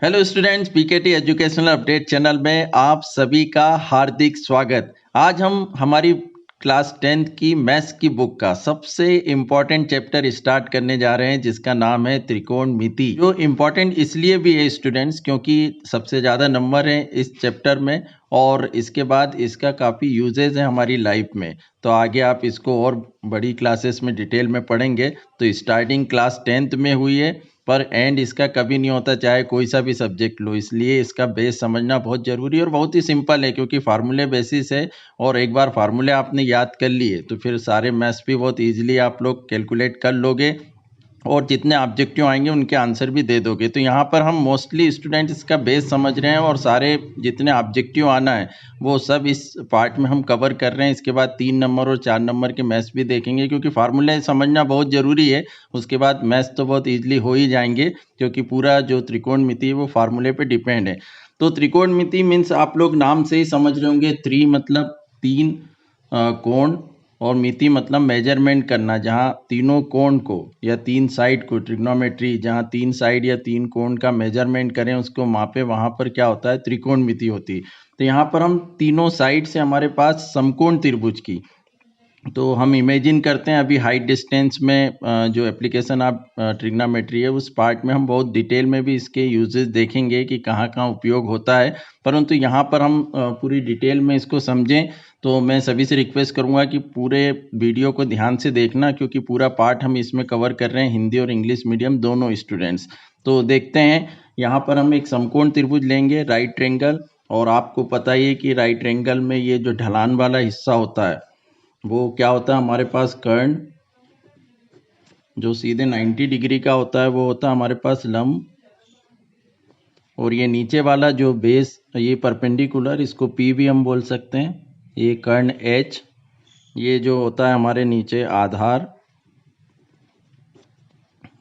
Hello students, PKT educational update channel में आप सभी का हार्दिक स्वागत। आज हम हमारी क्लास 10th की मैथ्स की बुक का सबसे इम्पॉर्टेंट चैप्टर स्टार्ट करने जा रहे हैं, जिसका नाम है त्रिकोणमिति। जो इम्पॉर्टेंट इसलिए भी है स्टूडेंट्स, क्योंकि सबसे ज़्यादा नंबर हैं इस चैप्टर में और इसके बाद इसका काफ़ी यूजेज है हमारी लाइफ में। तो आगे आप इसको और बड़ी क्लासेस में डिटेल में पढ़ेंगे। तो स्टार्टिंग क्लास 10th में हुई है, पर एंड इसका कभी नहीं होता, चाहे कोई सा भी सब्जेक्ट लो। इसलिए इसका बेस समझना बहुत ज़रूरी है और बहुत ही सिंपल है, क्योंकि फार्मूले बेसिस है। और एक बार फार्मूले आपने याद कर लिए तो फिर सारे मैथ्स भी बहुत इजीली आप लोग कैलकुलेट कर लोगे और जितने ऑब्जेक्टिव आएंगे उनके आंसर भी दे दोगे। तो यहाँ पर हम मोस्टली स्टूडेंट इसका बेस समझ रहे हैं और सारे जितने ऑब्जेक्टिव आना है वो सब इस पार्ट में हम कवर कर रहे हैं। इसके बाद 3 नंबर और 4 नंबर के मैथ्स भी देखेंगे, क्योंकि फार्मूले समझना बहुत ज़रूरी है। उसके बाद मैथ्स तो बहुत ईजिली हो ही जाएंगे, क्योंकि पूरा जो त्रिकोणमिति है वो फार्मूले पे डिपेंड है। तो त्रिकोणमिति मीन्स आप लोग नाम से ही समझ रहे होंगे, त्रि मतलब 3 कोण और मिति मतलब मेजरमेंट करना, जहाँ तीनों कोण को या 3 साइड को, ट्रिग्नोमेट्री जहाँ 3 साइड या 3 कोण का मेजरमेंट करें, उसको मापे, वहाँ पर क्या होता है, त्रिकोणमिति होती है। तो यहाँ पर हम तीनों साइड से हमारे पास समकोण त्रिभुज की, तो हम इमेजिन करते हैं अभी हाइट डिस्टेंस में जो एप्लीकेशन आप ट्रिग्नोमेट्री है उस पार्ट में हम बहुत डिटेल में भी इसके यूजेस देखेंगे कि कहाँ कहाँ उपयोग होता है। परंतु यहाँ पर हम पूरी डिटेल में इसको समझें तो मैं सभी से रिक्वेस्ट करूँगा कि पूरे वीडियो को ध्यान से देखना, क्योंकि पूरा पार्ट हम इसमें कवर कर रहे हैं, हिंदी और इंग्लिश मीडियम दोनों स्टूडेंट्स। तो देखते हैं, यहाँ पर हम एक समकोण त्रिभुज लेंगे, राइट ट्रायंगल। और आपको पता ही है कि राइट ट्रायंगल में ये जो ढलान वाला हिस्सा होता है वो क्या होता है, हमारे पास कर्ण जो सीधे 90 डिग्री का होता है वो होता है हमारे पास लंब, और ये नीचे वाला जो बेस ये परपेंडिकुलर, इसको पी भी हम बोल सकते हैं। ये कर्ण एच, ये जो होता है हमारे नीचे आधार,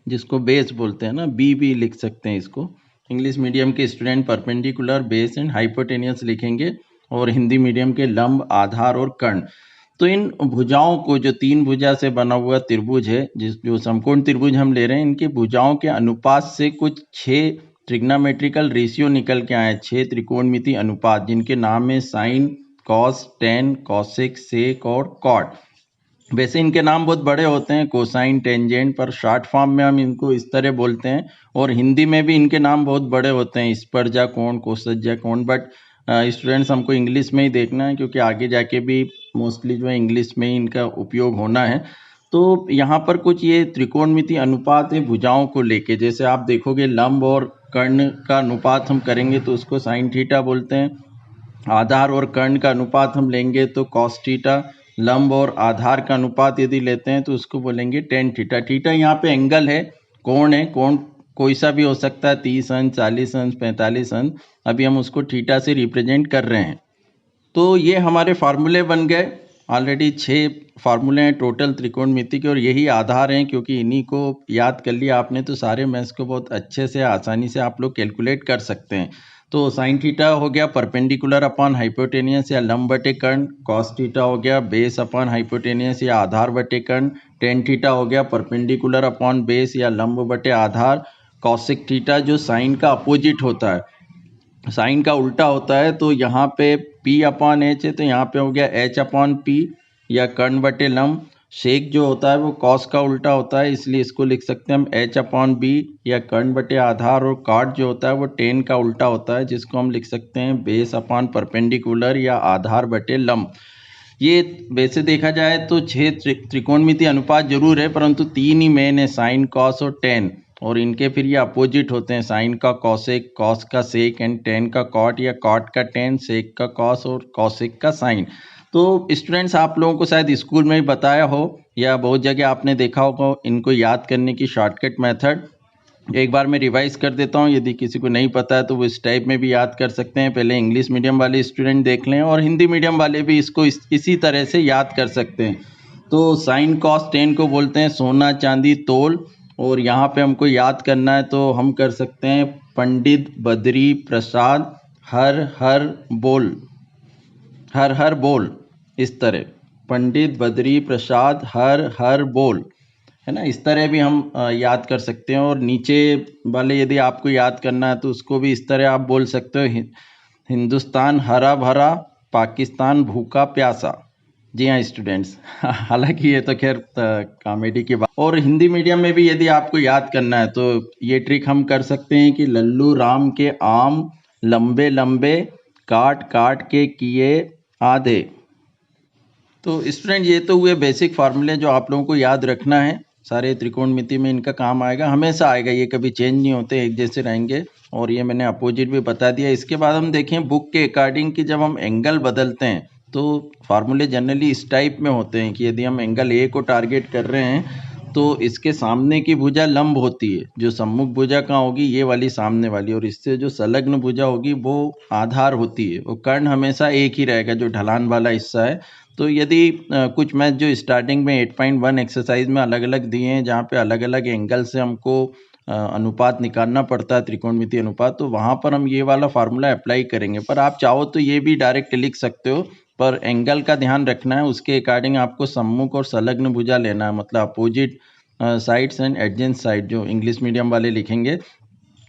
जिसको बेस बोलते हैं ना, बी भी लिख सकते हैं इसको। इंग्लिश मीडियम के student perpendicular, base and hypotenuse लिखेंगे, और हिंदी मीडियम के लंब, आधार और कर्ण। तो इन भुजाओं को, जो 3 भुजा से बना हुआ त्रिभुज है, जो समकोण त्रिभुज हम ले रहे हैं, इनके भुजाओं के अनुपात से कुछ 6 ट्रिग्नोमेट्रिकल रेशियो निकल के आए, 6 त्रिकोणमिति अनुपात, जिनके नाम है साइन, कॉस, टेन, कॉसेक, सेक और कॉट। वैसे इनके नाम बहुत बड़े होते हैं, कोसाइन, टेंजेंट, पर शॉर्ट फॉर्म में हम इनको इस तरह बोलते हैं। और हिंदी में भी इनके नाम बहुत बड़े होते हैं, स्पर्जा कोण, कोसज्जा कोण। बट स्टूडेंट्स हमको इंग्लिश में ही देखना है, क्योंकि आगे जाके भी मोस्टली जो है इंग्लिश में ही इनका उपयोग होना है। तो यहाँ पर कुछ ये त्रिकोणमिति अनुपात है भुजाओं को लेके। जैसे आप देखोगे लंब और कर्ण का अनुपात हम करेंगे तो उसको साइन थीटा बोलते हैं। आधार और कर्ण का अनुपात हम लेंगे तो कॉस थीटा। लंब और आधार का अनुपात यदि लेते हैं तो उसको बोलेंगे टेन थीटा। थीटा यहाँ पे एंगल है, कोण है। कोण कोई सा भी हो सकता है, 30 अंश, 40 अंश, 45 अंश। अभी हम उसको थीटा से रिप्रेजेंट कर रहे हैं। तो ये हमारे फार्मूले बन गए। ऑलरेडी 6 फार्मूले हैं टोटल त्रिकोणमिति के, और यही आधार हैं, क्योंकि इन्हीं को याद कर लिया आपने तो सारे मैथ्स को बहुत अच्छे से, आसानी से आप लोग कैलकुलेट कर सकते हैं। तो साइन थीटा हो गया परपेंडिकुलर अपॉन हाइपोटेनियस या लंब बटे कर्ण। कॉस थीटा हो गया बेस अपॉन हाइपोटेनियस या आधार बटे कर्ण। टेन थीटा हो गया परपेंडिकुलर अपॉन बेस या लंब बटे आधार। कॉसेक थीटा जो साइन का अपोजिट होता है, साइन का उल्टा होता है, तो यहाँ पे P अपॉन एच है, तो यहाँ पे हो गया H अपॉन पी या कर्ण बटे लंब। शेक जो होता है वो कॉस का उल्टा होता है, इसलिए इसको लिख सकते हैं हम H अपॉन बी या कर्ण बटे आधार। और कॉट जो होता है वो टेन का उल्टा होता है, जिसको हम लिख सकते हैं बेस अपॉन परपेंडिकुलर या आधार बटे लंब। ये वैसे देखा जाए तो 6 त्रिकोणमिति अनुपात जरूर है, परंतु 3 ही मेन है, साइन, कॉस और टेन। और इनके फिर ये अपोजिट होते हैं, साइन का कॉसेक, कॉस का सेक एंड टेन का कॉट या कॉट का टेन, सेक का कॉस और कॉसेक का साइन। तो स्टूडेंट्स आप लोगों को शायद स्कूल में ही बताया हो या बहुत जगह आपने देखा होगा इनको याद करने की शॉर्टकट मेथड। एक बार मैं रिवाइज कर देता हूँ, यदि किसी को नहीं पता है तो वो इस टाइप में भी याद कर सकते हैं। पहले इंग्लिश मीडियम वाले स्टूडेंट देख लें और हिंदी मीडियम वाले भी इसको इसी तरह से याद कर सकते हैं। तो साइन कॉस टेन को बोलते हैं सोना चांदी तोल, और यहाँ पे हमको याद करना है तो हम कर सकते हैं पंडित बद्री प्रसाद हर हर बोल, हर हर बोल, इस तरह पंडित बद्री प्रसाद हर हर बोल है ना। इस तरह भी हम याद कर सकते हैं। और नीचे वाले यदि आपको याद करना है तो उसको भी इस तरह आप बोल सकते हो, हिंदुस्तान हरा भरा, पाकिस्तान भूखा प्यासा। जी हाँ स्टूडेंट्स, हालांकि ये तो खैर कॉमेडी की बात। और हिंदी मीडियम में भी यदि आपको याद करना है तो ये ट्रिक हम कर सकते हैं कि लल्लू राम के आम लंबे लंबे, काट काट के किए आधे। तो स्टूडेंट ये तो हुए बेसिक फार्मूले जो आप लोगों को याद रखना है। सारे त्रिकोणमिति में इनका काम आएगा, हमेशा आएगा, ये कभी चेंज नहीं होते, एक जैसे रहेंगे। और ये मैंने अपोजिट भी बता दिया। इसके बाद हम देखें बुक के अकॉर्डिंग कि जब हम एंगल बदलते हैं तो फार्मूले जनरली इस टाइप में होते हैं कि यदि हम एंगल ए को टारगेट कर रहे हैं तो इसके सामने की भुजा लंब होती है, जो सम्मुख भुजा कहाँ होगी, ये वाली सामने वाली, और इससे जो संलग्न भुजा होगी वो आधार होती है। वो कर्ण हमेशा एक ही रहेगा, जो ढलान वाला हिस्सा है। तो यदि कुछ मैथ जो स्टार्टिंग में 8.1 एक्सरसाइज में अलग अलग दिए हैं, जहाँ पे अलग अलग एंगल से हमको अनुपात निकालना पड़ता है, त्रिकोणमितीय अनुपात, तो वहाँ पर हम ये वाला फार्मूला अप्लाई करेंगे। पर आप चाहो तो ये भी डायरेक्ट लिख सकते हो, पर एंगल का ध्यान रखना है, उसके अकॉर्डिंग आपको सम्मुख और संलग्न भुजा लेना है, मतलब अपोजिट साइड्स एंड एडजेंट साइड जो इंग्लिश मीडियम वाले लिखेंगे।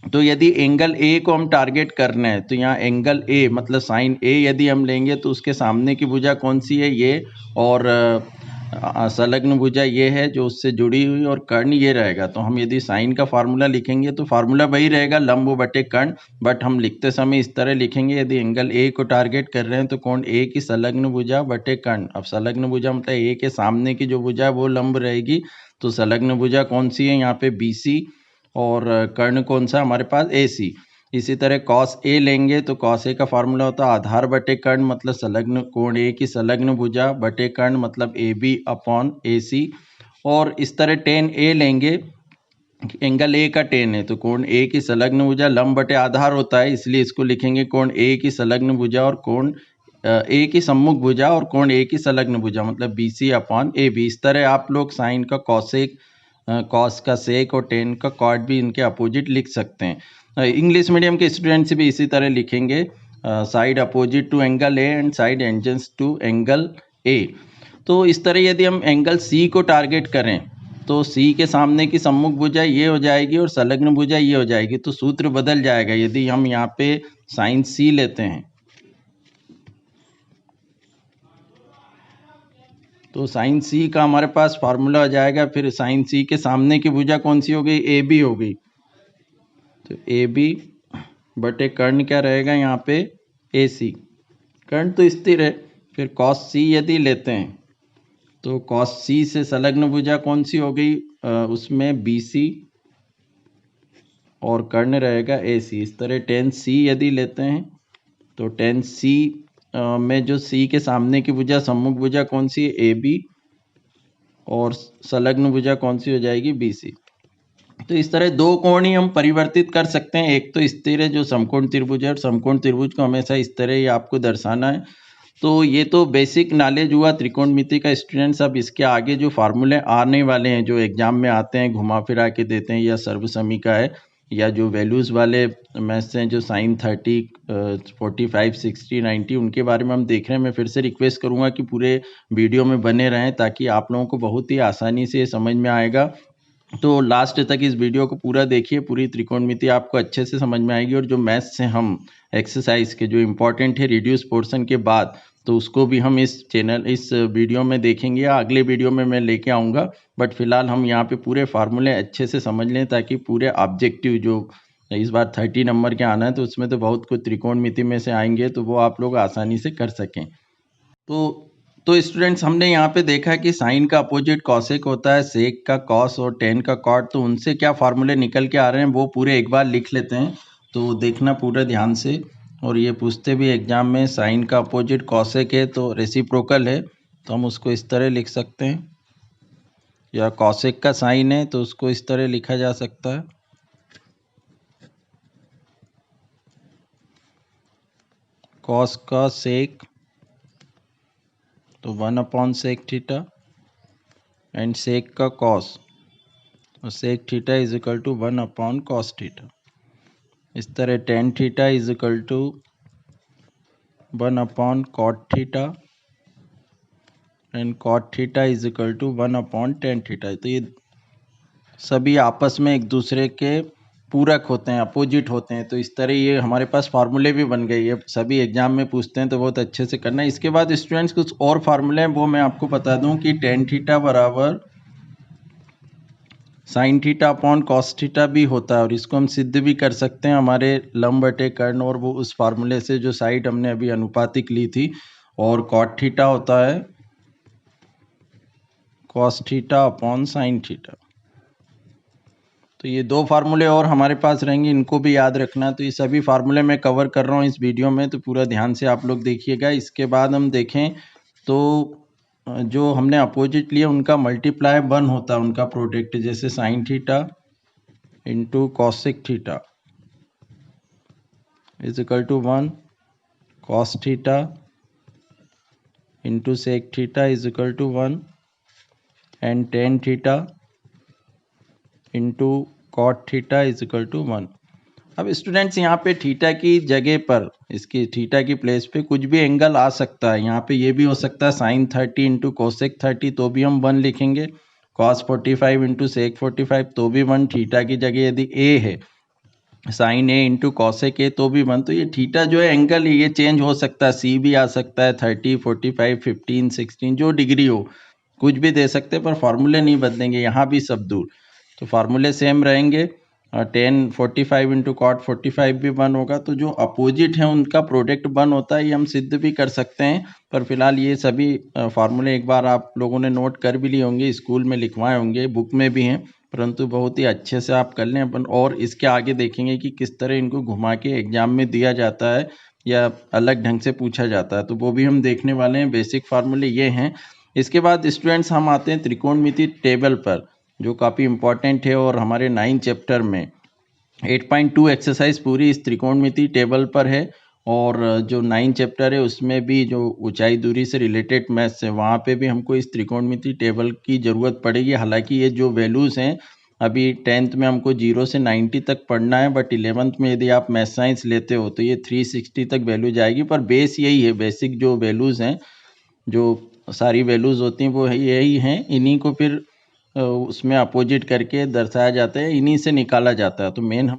तो यदि एंगल ए को हम टारगेट करना है तो यहाँ एंगल ए मतलब साइन ए यदि हम लेंगे तो उसके सामने की भुजा कौन सी है, ये, और संलग्न भुजा ये है जो उससे जुड़ी हुई, और कर्ण ये रहेगा। तो हम यदि साइन का फार्मूला लिखेंगे तो फार्मूला वही रहेगा, लंब बटे कर्ण, बट हम लिखते समय इस तरह लिखेंगे, यदि एंगल ए को टारगेट कर रहे हैं तो कोण ए की संलग्न भुजा बटे कर्ण। अब संलग्न भुजा मतलब ए के सामने की जो भुजा है वो लंब रहेगी, तो संलग्न भुजा कौन सी है यहाँ पे BC, और कर्ण कौन सा हमारे पास AC। इसी तरह कॉस ए लेंगे तो कॉस ए का फार्मूला होता है आधार बटे कर्ण, मतलब संलग्न कोण ए की संलग्न भुजा बटे कर्ण, मतलब AB अपॉन AC। और इस तरह टेन ए लेंगे, एंगल ए का टेन है तो कोण ए की संलग्न भुजा लंब बटे आधार होता है, इसलिए इसको लिखेंगे कोण ए की संलग्न भुजा और कोण ए की सम्मुख भुजा और कोण ए की संलग्न भुजा, मतलब BC अपॉन AB। इस तरह आप लोग साइन का कॉसेक, कॉस का सेक और टेन का कॉट भी इनके अपोजिट लिख सकते हैं। इंग्लिश मीडियम के स्टूडेंट्स भी इसी तरह लिखेंगे, side opposite to angle a and side adjacent to angle a. तो इस तरह यदि हम एंगल C को टारगेट करें तो C के सामने की सम्मुख भुजा ये हो जाएगी और संलग्न भुजा ये हो जाएगी, तो सूत्र बदल जाएगा यदि हम यहाँ पे साइन C लेते हैं। तो साइन C का हमारे पास फार्मूला आ जाएगा, फिर साइन C के सामने की भुजा कौन सी हो गई, AB हो गई, तो AB बटे कर्ण क्या रहेगा यहाँ पे AC। कर्ण तो स्थिर है। फिर cos C यदि लेते हैं तो cos C से संलग्न भुजा कौन सी हो गई, उसमें BC और कर्ण रहेगा AC। इस तरह tan C यदि लेते हैं तो tan C में जो C के सामने की भुजा सम्मुख भुजा कौन सी है, AB, और संलग्न भुजा कौन सी हो जाएगी, BC। तो इस तरह दो कोण ही हम परिवर्तित कर सकते हैं, एक तो स्थिर है जो समकोण त्रिभुज है, और समकोण त्रिभुज को हमेशा इस तरह ही आपको दर्शाना है। तो ये तो बेसिक नॉलेज हुआ त्रिकोणमिति का स्टूडेंट्स। अब इसके आगे जो फार्मूले आने वाले हैं जो एग्जाम में आते हैं, घुमा फिरा के देते हैं, या सर्वसमीका है, या जो वैल्यूज़ वाले मैथ्स हैं, जो साइन 30, 45, 60, 90, उनके बारे में हम देख रहे हैं। मैं फिर से रिक्वेस्ट करूंगा कि पूरे वीडियो में बने रहें ताकि आप लोगों को बहुत ही आसानी से समझ में आएगा। तो लास्ट तक इस वीडियो को पूरा देखिए, पूरी त्रिकोणमिति आपको अच्छे से समझ में आएगी। और जो मैथ्स से हम एक्सरसाइज के जो इम्पोर्टेंट है रिड्यूस पोर्शन के बाद, तो उसको भी हम इस वीडियो में देखेंगे, या अगले वीडियो में मैं लेके आऊँगा। बट फिलहाल हम यहाँ पे पूरे फार्मूले अच्छे से समझ लें ताकि पूरे ऑब्जेक्टिव जो इस बार 30 नंबर के आना है, तो उसमें तो बहुत कुछ त्रिकोणमिति में से आएंगे, तो वो आप लोग आसानी से कर सकें। तो स्टूडेंट्स हमने यहाँ पे देखा कि साइन का अपोजिट कॉसेक होता है, सेक का कॉस और टेन का कॉट। तो उनसे क्या फार्मूले निकल के आ रहे हैं वो पूरे एक बार लिख लेते हैं, तो देखना पूरे ध्यान से। और ये पूछते भी एग्जाम में, साइन का अपोजिट कॉसेक है तो रेसिप्रोकल है, तो हम उसको इस तरह लिख सकते हैं, या कॉसेक का साइन है तो उसको इस तरह लिखा जा सकता है, कॉस का सेक तो 1 upon sec theta, and sec का कॉस और sec theta is equal to 1 upon cos theta. इस तरह tan theta is equal to 1 upon cot theta, and cot theta is equal to 1 upon tan theta. तो ये सभी आपस में एक दूसरे के पूरक होते हैं, अपोजिट होते हैं। तो इस तरह ये हमारे पास फार्मूले भी बन गए। ये सभी एग्जाम में पूछते हैं तो बहुत अच्छे से करना है। इसके बाद स्टूडेंट्स कुछ और फार्मूले हैं वो मैं आपको बता दूं कि टेन थीटा बराबर sine theta upon cos theta भी होता है, और इसको हम सिद्ध भी कर सकते हैं हमारे लंब बटे कर्ण, और वो उस फार्मूले से जो साइड हमने अभी अनुपातिक ली थी। और कॉट थीटा होता है cos theta upon sine theta. तो ये दो फार्मूले और हमारे पास रहेंगे, इनको भी याद रखना। तो ये सभी फार्मूले मैं कवर कर रहा हूँ इस वीडियो में, तो पूरा ध्यान से आप लोग देखिएगा। इसके बाद हम देखें तो जो हमने अपोजिट लिए उनका मल्टीप्लाई 1 होता है, उनका प्रोडक्ट। जैसे sine theta into cosec theta is equal to 1, cos theta into sec theta is equal to 1, and tan theta into cot theta is equal to 1। अब स्टूडेंट्स यहाँ पे थीटा की जगह पर, इसकी थीटा की प्लेस पे कुछ भी एंगल आ सकता है। यहाँ पे ये भी हो सकता है साइन 30 इंटू कोसेक 30, तो भी हम 1 लिखेंगे। कॉस 45 इंटू सेक 45, तो भी 1। थीटा की जगह यदि ए है, sine A into cosec A, तो भी 1। तो ये थीटा जो है एंगल, ये चेंज हो सकता है। सी भी आ सकता है, 30, 45, 15, 16, जो डिग्री हो कुछ भी दे सकते हैं, पर फार्मूले नहीं बदलेंगे। यहाँ भी सब दूर, तो फार्मूले सेम रहेंगे। 10 45 इंटू कॉट 45 भी 1 होगा। तो जो अपोजिट है उनका प्रोडक्ट 1 होता है, ये हम सिद्ध भी कर सकते हैं। पर फिलहाल ये सभी फार्मूले एक बार आप लोगों ने नोट कर भी लिए होंगे, स्कूल में लिखवाए होंगे, बुक में भी हैं, परंतु बहुत ही अच्छे से आप कर लें अपन। और इसके आगे देखेंगे कि किस तरह इनको घुमा के एग्जाम में दिया जाता है या अलग ढंग से पूछा जाता है, तो वो भी हम देखने वाले हैं। बेसिक फार्मूले ये हैं। इसके बाद स्टूडेंट्स हम आते हैं त्रिकोणमिति टेबल पर, जो काफ़ी इंपॉर्टेंट है। और हमारे 9 चैप्टर में 8.2 एक्सरसाइज पूरी इस त्रिकोणमिति टेबल पर है। और जो 9 चैप्टर है उसमें भी जो ऊंचाई दूरी से रिलेटेड मैथ्स है, वहाँ पे भी हमको इस त्रिकोणमिति टेबल की ज़रूरत पड़ेगी। हालांकि ये जो वैल्यूज़ हैं, अभी 10th में हमको 0 से 90 तक पढ़ना है, बट 11th में यदि आप मैथ साइंस लेते हो तो ये 360 तक वैल्यू जाएगी। पर बेस यही है, बेसिक जो वैल्यूज़ हैं, जो सारी वैल्यूज़ होती हैं वो यही हैं। इन्हीं को फिर उसमें अपोजिट करके दर्शाया जाता है, इन्हीं से निकाला जाता है। तो मेन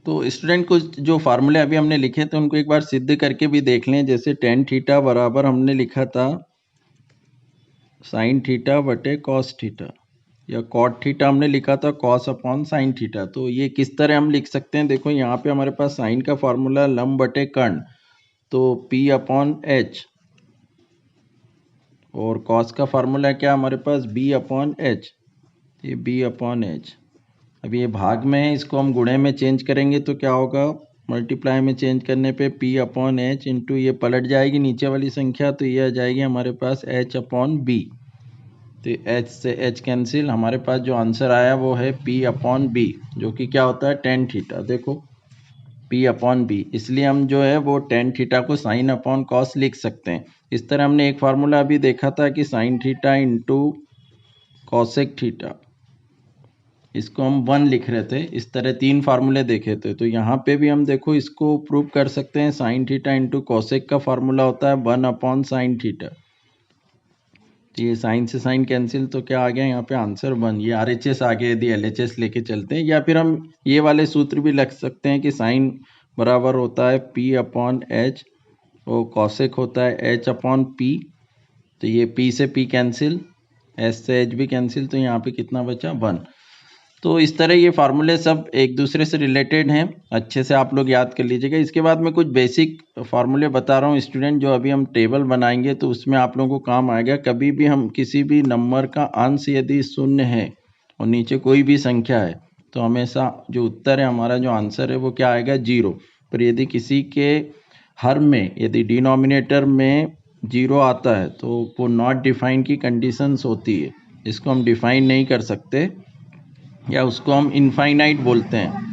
तो स्टूडेंट को जो फार्मूले अभी हमने लिखे थे उनको एक बार सिद्ध करके भी देख लें। जैसे टेन थीटा बराबर हमने लिखा था साइन थीटा बटे कॉस थीटा, या कॉट थीटा हमने लिखा था कॉस अपॉन साइन थीटा। तो ये किस तरह हम लिख सकते हैं? देखो यहाँ पे हमारे पास साइन का फार्मूला लंब बटे कर्ण, तो पी अपॉन एच, और कॉस का फार्मूला क्या हमारे पास बी अपॉन एच, ये बी अपॉन एच। अब ये भाग में है, इसको हम गुणे में चेंज करेंगे तो क्या होगा? मल्टीप्लाई में चेंज करने पे पी अपॉन एच इंटू ये पलट जाएगी नीचे वाली संख्या, तो ये आ जाएगी हमारे पास एच अपॉन बी। तो एच से एच कैंसिल, हमारे पास जो आंसर आया वो है पी अपॉन बी, जो कि क्या होता है टेन थीटा। देखो पी अपॉन बी, इसलिए हम जो है वो टेन थीटा को साइन अपॉन कॉस लिख सकते हैं। इस तरह हमने एक फार्मूला अभी देखा था कि sign theta into cosec theta, इसको हम 1 लिख रहे थे। इस तरह 3 फार्मूले देखे थे। तो यहाँ पे भी हम देखो इसको प्रूव कर सकते हैं। साइन थीटा इंटू कॉसेक का फार्मूला होता है 1 अपॉन साइन थीटा। तो ये साइन से साइन कैंसिल, तो क्या आ गया यहाँ पे आंसर 1। ये RHS आ गया यदि LHS लेके चलते हैं। या फिर हम ये वाले सूत्र भी लग सकते हैं कि साइन बराबर होता है P अपॉन एच, और कॉसेक होता है H अपॉन P। तो ये P से P कैंसिल, S से H भी कैंसिल, तो यहाँ पे कितना बचा? 1। तो इस तरह ये फार्मूले सब एक दूसरे से रिलेटेड हैं, अच्छे से आप लोग याद कर लीजिएगा। इसके बाद मैं कुछ बेसिक फार्मूले बता रहा हूँ स्टूडेंट, जो अभी हम टेबल बनाएंगे तो उसमें आप लोगों को काम आएगा। कभी भी हम किसी भी नंबर का अंश यदि शून्य है और नीचे कोई भी संख्या है, तो हमेशा जो उत्तर है हमारा, जो आंसर है वो क्या आएगा? 0। पर यदि किसी के हर में यदि डिनोमिनेटर में 0 आता है तो वो नॉट डिफाइन की कंडीशंस होती है। इसको हम डिफाइन नहीं कर सकते, या उसको हम इनफाइनाइट बोलते हैं,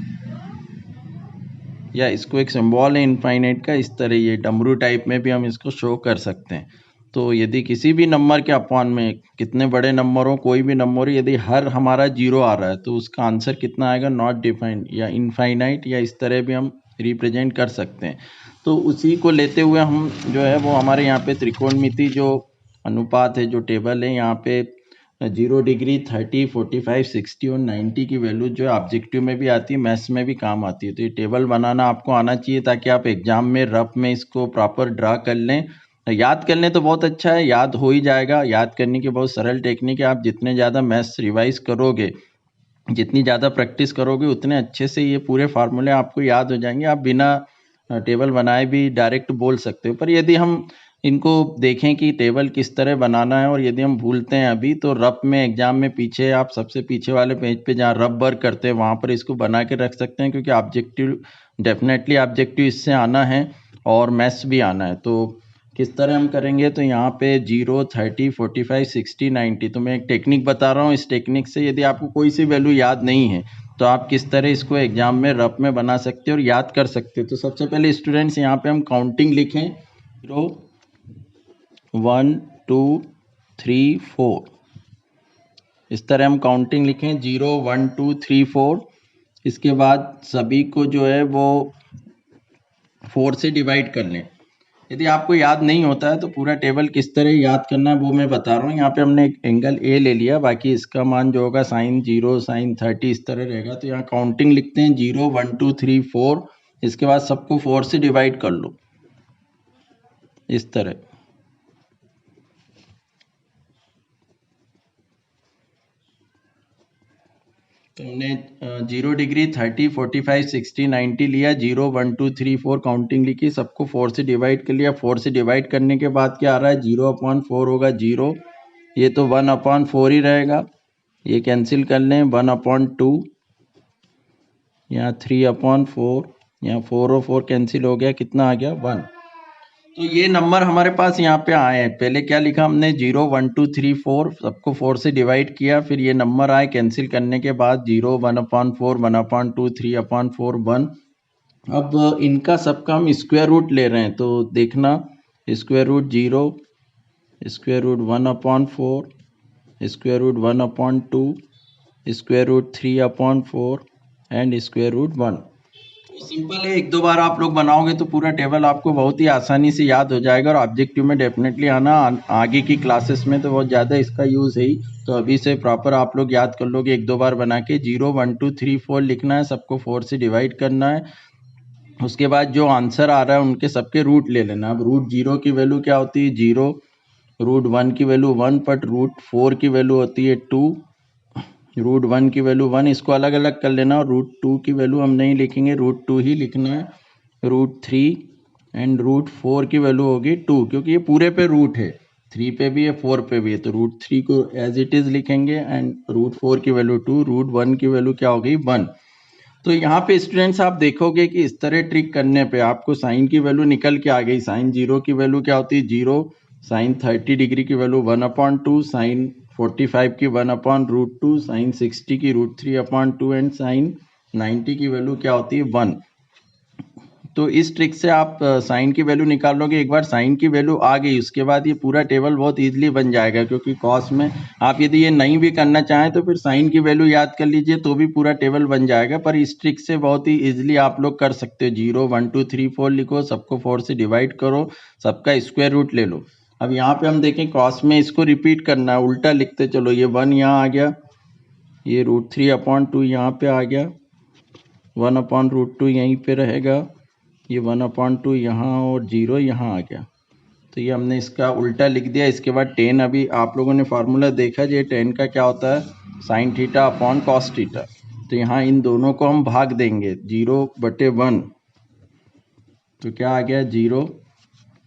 या इसको एक सिंबल है इनफाइनाइट का। इस तरह ये डमरू टाइप में भी हम इसको शो कर सकते हैं। तो यदि किसी भी नंबर के अपॉन में, कितने बड़े नंबर हो, कोई भी नंबर हो, यदि हर हमारा 0 आ रहा है तो उसका आंसर कितना आएगा? नॉट डिफाइंड या इनफाइनाइट, या इस तरह भी हम रिप्रेजेंट कर सकते हैं। तो उसी को लेते हुए हम जो है वो हमारे यहाँ पे त्रिकोणमिति जो अनुपात है, जो टेबल है, यहाँ पे 0 डिग्री, 30, 45, 60 और 90 की वैल्यू जो है ऑब्जेक्टिव में भी आती है, मैथ्स में भी काम आती है। तो ये टेबल बनाना आपको आना चाहिए ताकि आप एग्जाम में रफ में इसको प्रॉपर ड्रा कर लें। याद कर लें तो बहुत अच्छा है, याद हो ही जाएगा। याद करने की बहुत सरल टेक्निक है। आप जितने ज़्यादा मैथ्स रिवाइज करोगे, जितनी ज़्यादा प्रैक्टिस करोगे, उतने अच्छे से ये पूरे फार्मूले आपको याद हो जाएंगे। आप बिना टेबल बनाए भी डायरेक्ट बोल सकते हो। पर यदि हम इनको देखें कि टेबल किस तरह बनाना है और यदि हम भूलते हैं अभी, तो रफ में एग्जाम में पीछे आप सबसे पीछे वाले पेज पे जहाँ रफ वर्क करते हैं वहाँ पर इसको बना के रख सकते हैं, क्योंकि ऑब्जेक्टिव डेफिनेटली ऑब्जेक्टिव इससे आना है और मैथ्स भी आना है। तो किस तरह हम करेंगे, तो यहाँ पे 0, 30, 45, 60, 90। तो मैं एक टेक्निक बता रहा हूँ। इस टेक्निक से यदि आपको कोई सी वैल्यू याद नहीं है तो आप किस तरह इसको एग्जाम में रफ में बना सकते हो और याद कर सकते हो। तो सबसे पहले स्टूडेंट्स यहाँ पे हम काउंटिंग लिखें, 0, 1, 2, 3, 4। इस तरह हम काउंटिंग लिखें, 0, 1, 2, 3, 4। इसके बाद सभी को जो है वो 4 से डिवाइड कर लें। यदि आपको याद नहीं होता है तो पूरा टेबल किस तरह याद करना है वो मैं बता रहा हूँ। यहाँ पे हमने एक एंगल ए ले लिया, बाकी इसका मान जो होगा sin 0, sin 30 इस तरह रहेगा। तो यहाँ काउंटिंग लिखते हैं, 0, 1, 2, 3, 4। इसके बाद सबको 4 से डिवाइड कर लो इस तरह। तो हमने 0 डिग्री, 30, 45, 60, 90 लिया, 0, 1, 2, 3, 4 काउंटिंग लिखी, सबको 4 से डिवाइड कर लिया। 4 से डिवाइड करने के बाद क्या आ रहा है, 0/4 होगा 0। ये तो 1/4 ही रहेगा, ये कैंसिल कर लें। 1/2, यहाँ 3/4, यहाँ 4 और 4 कैंसिल हो गया, कितना आ गया 1। तो ये नंबर हमारे पास यहाँ पे आए हैं। पहले क्या लिखा हमने, 0, 1, 2, 3, 4, सबको 4 से डिवाइड किया, फिर ये नंबर आए कैंसिल करने के बाद, 0, 1/4, 1/2, 3/4, 1। अब इनका सबका हम स्क्वायर रूट ले रहे हैं, तो देखना, square root 0, square root 1/4, square root 1/2, square root 3/4 and square root 1। Simple है, एक दो बार आप लोग बनाओगे तो पूरा टेबल आपको बहुत ही आसानी से याद हो जाएगा और ऑब्जेक्टिव में डेफिनेटली आना। आगे की क्लासेस में तो बहुत ज़्यादा इसका यूज़ है ही। तो अभी से प्रॉपर आप लोग याद कर लोगे एक दो बार बना के। 0, 1, 2, 3, 4 लिखना है, सबको 4 से डिवाइड करना है। उसके बाद जो आंसर आ रहा है उनके सबके रूट ले लेना। अब रूट 0 की वैल्यू क्या होती है, 0। रूट 1 की वैल्यू 1, बट रूट 4 की वैल्यू होती है 2। रूट 1 की वैल्यू 1, इसको अलग अलग कर लेना। और रूट 2 की वैल्यू हम नहीं लिखेंगे, रूट 2 ही लिखना है। रूट 3 एंड रूट 4 की वैल्यू होगी 2, क्योंकि ये पूरे पे रूट है, 3 पे भी है 4 पे भी है। तो रूट 3 को एज इट इज लिखेंगे एंड रूट 4 की वैल्यू 2, रूट 1 की वैल्यू क्या हो गई 1। तो यहाँ पे स्टूडेंट्स आप देखोगे कि इस तरह ट्रिक करने पे आपको साइन की वैल्यू निकल के आ गई। साइन 0 की वैल्यू क्या होती है 0, साइन 30 डिग्री की वैल्यू 1/2, साइन 45 की 1/√2, साइन 60 की √3/2 एंड साइन 90 की वैल्यू क्या होती है 1। तो इस ट्रिक से आप साइन की वैल्यू निकाल लोगे। एक बार साइन की वैल्यू आ गई उसके बाद ये पूरा टेबल बहुत इजीली बन जाएगा, क्योंकि कॉस में आप यदि ये नहीं भी करना चाहें तो फिर साइन की वैल्यू याद कर लीजिए तो भी पूरा टेबल बन जाएगा। पर इस ट्रिक से बहुत ही इजीली आप लोग कर सकते हो। 0, 1, 2, 3, 4 लिखो, सबको 4 से डिवाइड करो, सबका स्क्वायर रूट ले लो। अब यहाँ पे हम देखें कॉस में इसको रिपीट करना है, उल्टा लिखते चलो। ये 1 यहाँ आ गया, ये √3/2 यहाँ पे आ गया, 1/√2 यहीं पे रहेगा, ये 1/2 यहाँ और 0 यहाँ आ गया। तो ये हमने इसका उल्टा लिख दिया। इसके बाद tan, अभी आप लोगों ने फार्मूला देखा, ये tan का क्या होता है, sin θ/cos θ। तो यहाँ इन दोनों को हम भाग देंगे 0/1, तो क्या आ गया 0।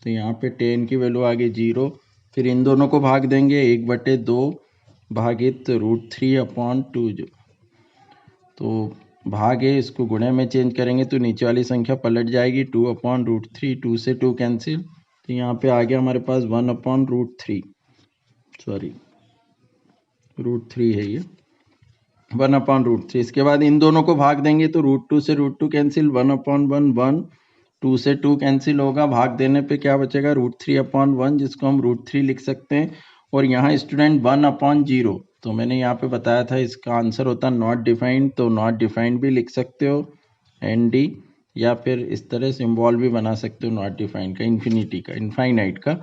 तो यहाँ पे tan की वैल्यू आ गई 0। फिर इन दोनों को भाग देंगे 1/2 भागित √3/2। तो भाग है, इसको गुणे में चेंज करेंगे तो नीचे वाली संख्या पलट जाएगी, 2/√3, 2 से 2 कैंसिल। तो यहाँ पे आ गया हमारे पास 1/√3, सॉरी √3 है ये, 1/√3। इसके बाद इन दोनों को भाग देंगे तो √2 से √2 कैंसिल, 1/1, 1, 2 से 2 कैंसिल होगा। भाग देने पे क्या बचेगा, √3/1, जिसको हम √3 लिख सकते हैं। और यहाँ स्टूडेंट 1/0, तो मैंने यहाँ पे बताया था इसका आंसर होता नॉट डिफाइंड, तो नॉट डिफाइंड भी लिख सकते हो ND, या फिर इस तरह सिंबल भी बना सकते हो नॉट डिफाइंड का, इन्फिनिटी का, इनफाइनाइट का।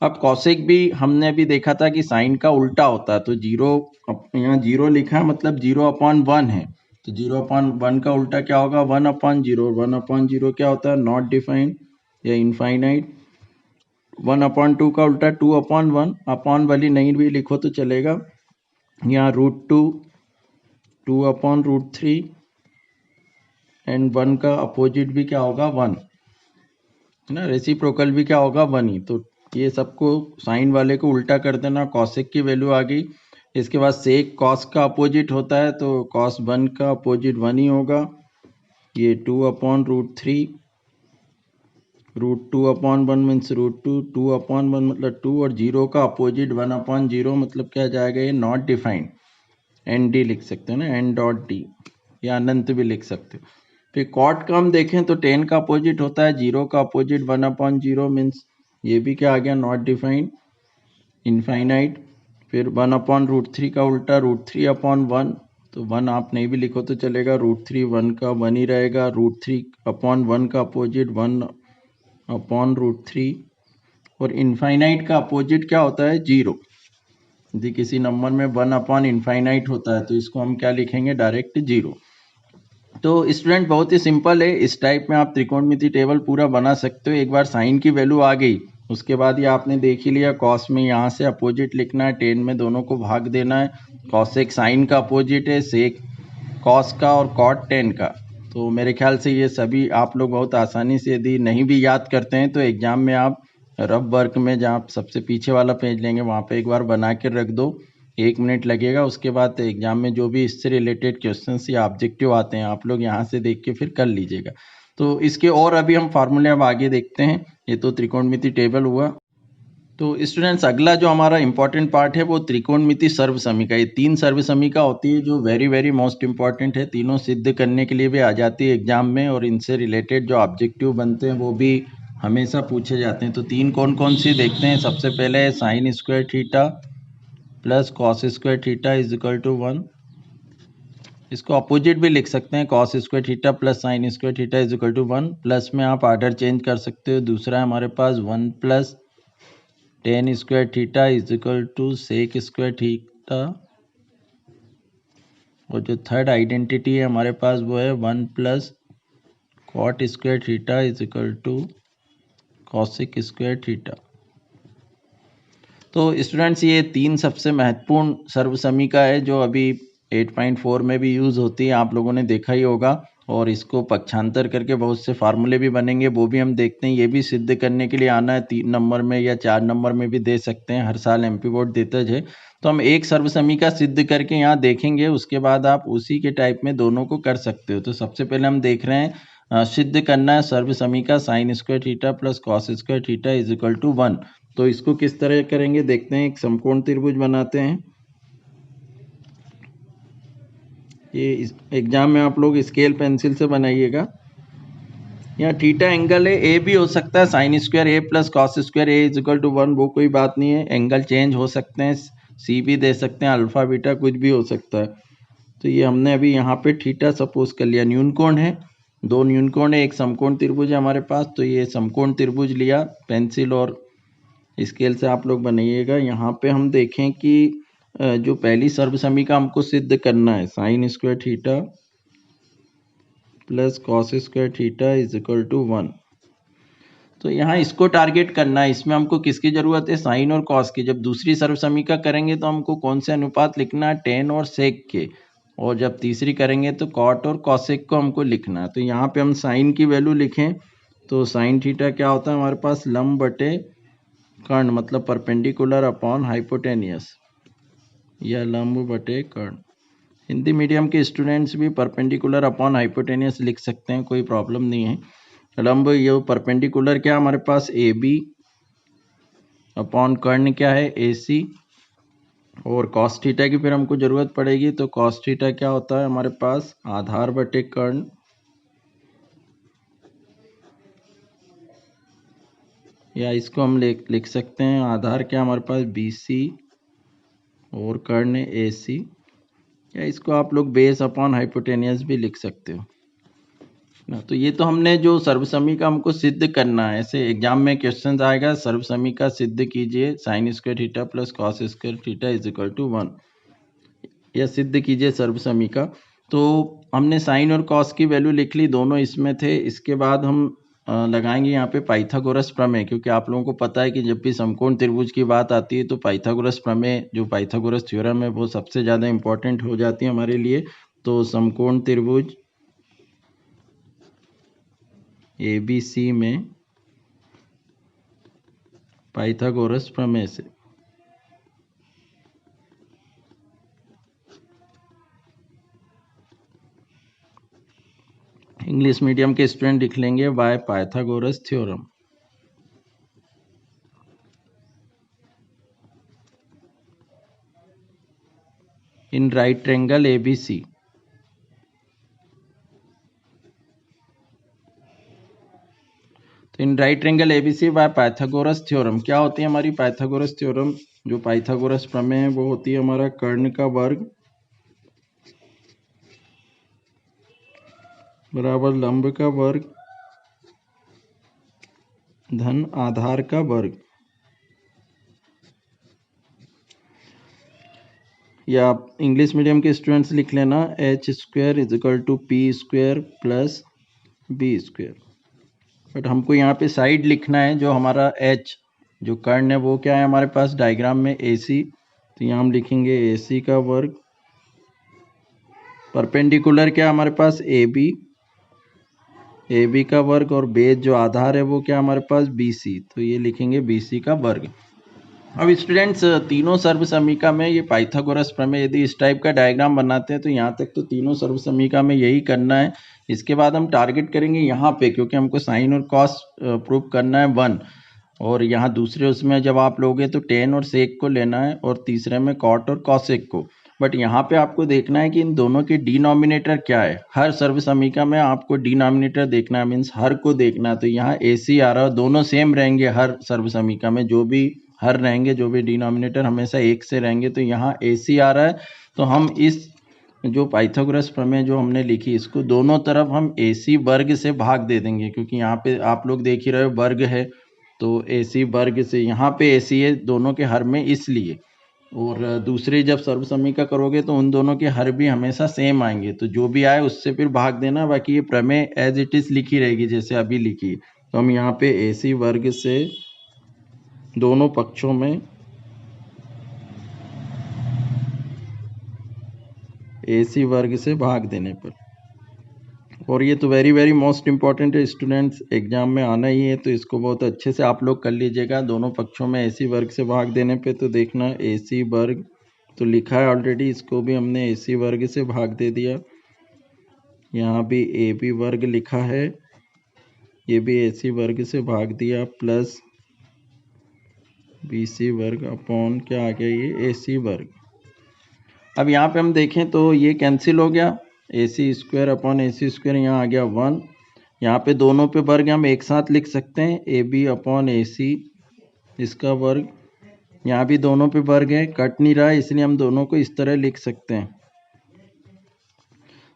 अब कॉसेक भी हमने अभी देखा था कि साइन का उल्टा होता है, तो जीरो, यहाँ जीरो लिखा है मतलब 0/1 है, तो 0/1 का उल्टा क्या होगा 1/0। 1/0 क्या होता है नॉट डिफाइंड या इनफाइनाइट। 1/2 का उल्टा 2/1, अपॉन वाली नहीं भी लिखो तो चलेगा। यहाँ √2, 2/√3 एंड 1 का अपोजिट भी क्या होगा 1 है ना, रेसिप्रोकल भी क्या होगा 1 ही। तो ये सबको साइन वाले को उल्टा कर देना, कॉसेक की वैल्यू आ गई। इसके बाद सेक कॉस का अपोजिट होता है, तो कॉस 1 का अपोजिट 1 ही होगा। ये 2/√3, √2/1 मीन्स √2, 2/1 मतलब 2, और 0 का अपोजिट 1/0 मतलब क्या जाएगा ये नॉट डिफाइंड, एन डी लिख सकते हैं ना, एन डॉट डी, या अनंत भी लिख सकते हो। फिर कॉट का हम देखें तो 10 का अपोजिट होता है 0 का अपोजिट 1/0 मीन्स ये भी क्या आ गया नॉट डिफाइंड, इनफाइनाइट। फिर 1/√3 का उल्टा √3/1, तो 1 आप नहीं भी लिखो तो चलेगा, √3 1 का 1 ही रहेगा। √3/1 का अपोजिट 1/√3, और इनफाइनाइट का अपोजिट क्या होता है 0। यदि किसी नंबर में 1/इनफाइनाइट होता है तो इसको हम क्या लिखेंगे डायरेक्ट 0। तो स्टूडेंट बहुत ही सिंपल है, इस टाइप में आप त्रिकोणमिति टेबल पूरा बना सकते हो। एक बार साइन की वैल्यू आ गई उसके बाद ये आपने देख ही लिया, कॉस में यहाँ से अपोजिट लिखना है, टेन में दोनों को भाग देना है। कॉसेक साइन का अपोजिट है, सेक कॉस का, और कॉट 10 का। तो मेरे ख्याल से ये सभी आप लोग बहुत आसानी से, यदि नहीं भी याद करते हैं तो एग्जाम में आप रफ वर्क में जहाँ आप सबसे पीछे वाला पेज लेंगे वहाँ पे एक बार बना के रख दो, 1 मिनट लगेगा। उसके बाद एग्जाम में जो भी इससे रिलेटेड क्वेश्चंस या ऑब्जेक्टिव आते हैं आप लोग यहाँ से देख के फिर कर लीजिएगा। तो इसके और अभी हम फार्मूले अब आगे देखते हैं। ये तो त्रिकोणमिति टेबल हुआ। तो स्टूडेंट्स अगला जो हमारा इंपॉर्टेंट पार्ट है वो त्रिकोणमिति सर्व समीका। ये 3 सर्व समीका होती है जो वेरी वेरी मोस्ट इंपॉर्टेंट है, तीनों सिद्ध करने के लिए भी आ जाती है एग्जाम में, और इनसे रिलेटेड जो ऑब्जेक्टिव बनते हैं वो भी हमेशा पूछे जाते हैं। तो 3 कौन कौन सी देखते हैं। सबसे पहले है sine square theta plus cos square theta is equal to 1। इसको अपोजिट भी लिख सकते हैं, cos square theta plus sine square theta is equal to 1। Plus में आप ऑर्डर चेंज कर सकते हो। दूसरा है हमारे पास 1 plus tan square theta is equal to sec square theta, और जो थर्ड आइडेंटिटी है हमारे पास वो है 1 plus cot square theta is equal to cosec square theta. तो स्टूडेंट्स ये 3 सबसे महत्वपूर्ण सर्व समीका है जो अभी 8.4 में भी यूज़ होती है, आप लोगों ने देखा ही होगा। और इसको पक्षांतर करके बहुत से फार्मूले भी बनेंगे, वो भी हम देखते हैं। ये भी सिद्ध करने के लिए आना है 3 नंबर में या 4 नंबर में भी दे सकते हैं, हर साल एमपी बोर्ड देता है। तो हम एक सर्व समीका सिद्ध करके यहाँ देखेंगे, उसके बाद आप उसी के टाइप में दोनों को कर सकते हो। तो सबसे पहले हम देख रहे हैं सिद्ध करना है सर्व समीका sine square theta plus cos square theta is equal to 1। तो इसको किस तरह करेंगे देखते हैं। एक समकोण त्रिभुज बनाते हैं। ये एग्जाम में आप लोग स्केल पेंसिल से बनाइएगा। यहाँ थीटा एंगल है, ए भी हो सकता है, sine square A plus cos square A is equal to 1, वो कोई बात नहीं है। एंगल चेंज हो सकते हैं, सी भी दे सकते हैं, अल्फा बीटा कुछ भी हो सकता है। तो ये हमने अभी यहाँ पे थीटा सपोज कर लिया। न्यूनकोण है, 2 न्यूनकोण है, एक समकोण त्रिभुज है हमारे पास। तो ये समकोण त्रिभुज लिया, पेंसिल और स्केल से आप लोग बनाइएगा। यहाँ पे हम देखें कि जो पहली सर्व समीका हमको सिद्ध करना है, sine square theta plus cos square theta is equal to 1। तो यहाँ इसको टारगेट करना है। इसमें हमको किसकी जरूरत है, साइन और कॉस की। जब दूसरी सर्व समीका करेंगे तो हमको कौन से अनुपात लिखना है, टेन और सेक के। और जब तीसरी करेंगे तो कॉट और कॉसेक को हमको लिखना है। तो यहाँ पे हम साइन की वैल्यू लिखें तो साइन थीटा क्या होता है हमारे पास, लंब बटे कर्ण, मतलब परपेंडिकुलर अपॉन हाइपोटेनियस, या लंब बटे कर्ण। हिंदी मीडियम के स्टूडेंट्स भी परपेंडिकुलर अपॉन हाइपोटेनियस लिख सकते हैं, कोई प्रॉब्लम नहीं है। लंब ये परपेंडिकुलर क्या हमारे पास ए बी, अपॉन कर्ण क्या है ए सी, और कॉस थीटा की फिर हमको जरूरत पड़ेगी। तो कॉस थीटा क्या होता है हमारे पास, आधार बटे कर्ण, या इसको हम लिख सकते हैं आधार क्या हमारे पास बी सी और कर्ण ए सी, या इसको आप लोग बेस अपॉन हाइपोटेनियस भी लिख सकते हो। ना। तो ये तो हमने जो सर्वसमी का हमको सिद्ध करना है, ऐसे एग्जाम में क्वेश्चन आएगा सर्वसमी का सिद्ध कीजिए sine square theta plus cos square theta is equal to 1, या सिद्ध कीजिए सर्वसमी का। तो हमने साइन और कॉस की वैल्यू लिख ली, दोनों इसमें थे। इसके बाद हम लगाएंगे यहाँ पे पाइथागोरस प्रमेय, क्योंकि आप लोगों को पता है कि जब भी समकोण त्रिभुज की बात आती है तो पाइथागोरस प्रमेय, जो पाइथागोरस थ्योरम है, वो सबसे ज़्यादा इंपॉर्टेंट हो जाती है हमारे लिए। तो समकोण त्रिभुज ABC में पाइथागोरस प्रमेय से इंग्लिश मीडियम के स्टूडेंट लिख लेंगे by Pythagoras theorem. In right triangle ABC। तो in right triangle ABC by Pythagoras theorem क्या होती है हमारी पाइथागोरस थ्योरम? जो पाइथागोरस प्रमेय है वो होती है हमारा कर्ण का वर्ग बराबर लंब का वर्ग धन आधार का वर्ग, या आप इंग्लिश मीडियम के स्टूडेंट्स लिख लेना h square is equal to p square plus b square. But हमको यहाँ पे साइड लिखना है, जो हमारा h जो कर्ण है वो क्या है हमारे पास डायग्राम में AC, तो यहाँ हम लिखेंगे AC का वर्ग, परपेंडिकुलर क्या हमारे पास AB का वर्ग, और बेस जो आधार है वो क्या हमारे पास BC, तो ये लिखेंगे BC का वर्ग। अब स्टूडेंट्स तीनों सर्वसमीका में ये पाइथागोरस प्रमेय यदि इस टाइप का डायग्राम बनाते हैं तो यहाँ तक तो तीनों सर्वसमीका में यही करना है। इसके बाद हम टारगेट करेंगे यहाँ पे, क्योंकि हमको साइन और कॉस प्रूव करना है 1, और यहाँ दूसरे उसमें जब आप लोगे तो टेन और सेक को लेना है, और तीसरे में कॉट और कॉसेक को। बट यहाँ पे आपको देखना है कि इन दोनों के डिनोमिनेटर क्या है। हर सर्वसमीका में आपको डिनोमिनेटर देखना है, मीन्स हर को देखना है। तो यहाँ AC आ रहा है, दोनों सेम रहेंगे हर सर्वसमीका में, जो भी हर रहेंगे, जो भी डिनोमिनेटर हमेशा एक से रहेंगे। तो यहाँ AC आ रहा है, तो हम इस जो पाइथागोरस प्रमेय जो हमने लिखी इसको दोनों तरफ हम AC वर्ग से भाग दे देंगे, क्योंकि यहाँ पे आप लोग देख ही रहे हो वर्ग है, तो AC वर्ग से यहाँ पे AC है दोनों के हर में इसलिए। और दूसरी जब सर्वसमीका करोगे तो उन दोनों के हर भी हमेशा सेम आएंगे, तो जो भी आए उससे फिर भाग देना, बाकी ये प्रमेय एज इट इज लिखी रहेगी जैसे अभी लिखी। तो हम यहाँ पे AC वर्ग से दोनों पक्षों में AC वर्ग से भाग देने पर, और ये तो वेरी वेरी मोस्ट इम्पॉर्टेंट है स्टूडेंट्स, एग्जाम में आना ही है, तो इसको बहुत अच्छे से आप लोग कर लीजिएगा। दोनों पक्षों में AC वर्ग से भाग देने पे तो देखना AC वर्ग तो लिखा है ऑलरेडी, इसको भी हमने AC वर्ग से भाग दे दिया। यहाँ भी AB वर्ग लिखा है, ये भी AC वर्ग से भाग दिया, प्लस BC वर्ग अपॉन क्या आ गया ये AC वर्ग। अब यहाँ पे हम देखें तो ये कैंसिल हो गया, AC square upon AC square यहाँ आ गया 1। यहाँ पे दोनों पे वर्ग हम एक साथ लिख सकते हैं, AB अपॉन AC इसका वर्ग। यहाँ भी दोनों पे वर्ग है, कट नहीं रहा है, इसलिए हम दोनों को इस तरह लिख सकते हैं।